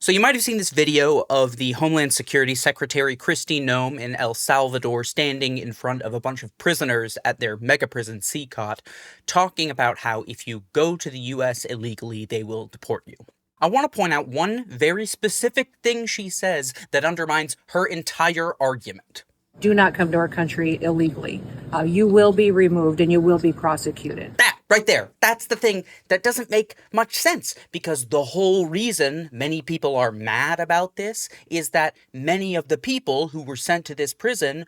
So you might have seen this video of the Homeland Security Secretary Kristi Noem in El Salvador standing in front of a bunch of prisoners at their mega prison CCOT, talking about how if you go to the US illegally, they will deport you. I want to point out one very specific thing she says that undermines her entire argument. Do not come to our country illegally. You will be removed and you will be prosecuted. That right there, that's the thing that doesn't make much sense, because the whole reason many people are mad about this is that many of the people who were sent to this prison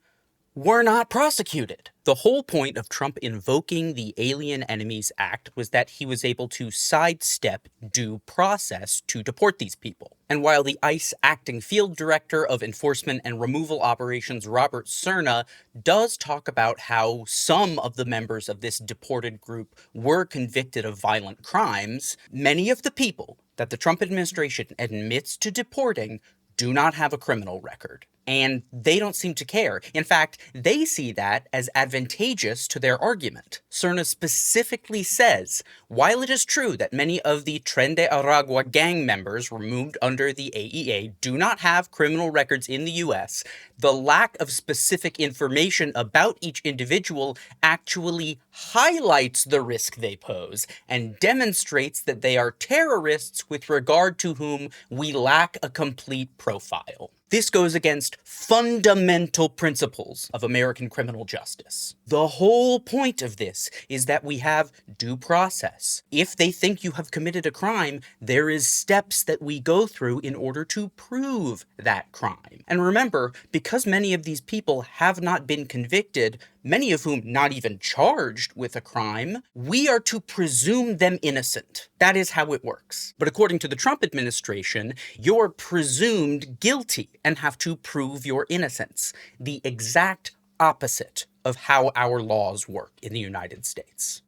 were not prosecuted. The whole point of Trump invoking the Alien Enemies Act was that he was able to sidestep due process to deport these people. And while the ICE acting field director of enforcement and removal operations, Robert Cerna, does talk about how some of the members of this deported group were convicted of violent crimes, many of the people that the Trump administration admits to deporting do not have a criminal record. And they don't seem to care. In fact, they see that as advantageous to their argument. Cerna specifically says, while it is true that many of the Tren de Aragua gang members removed under the AEA do not have criminal records in the US, the lack of specific information about each individual actually highlights the risk they pose and demonstrates that they are terrorists with regard to whom we lack a complete profile. This goes against fundamental principles of American criminal justice. The whole point of this is that we have due process. If they think you have committed a crime, there is steps that we go through in order to prove that crime. And remember, because many of these people have not been convicted, many of whom not even charged with a crime, we are to presume them innocent. That is how it works. But according to the Trump administration, you're presumed guilty and have to prove your innocence. The exact opposite of how our laws work in the United States.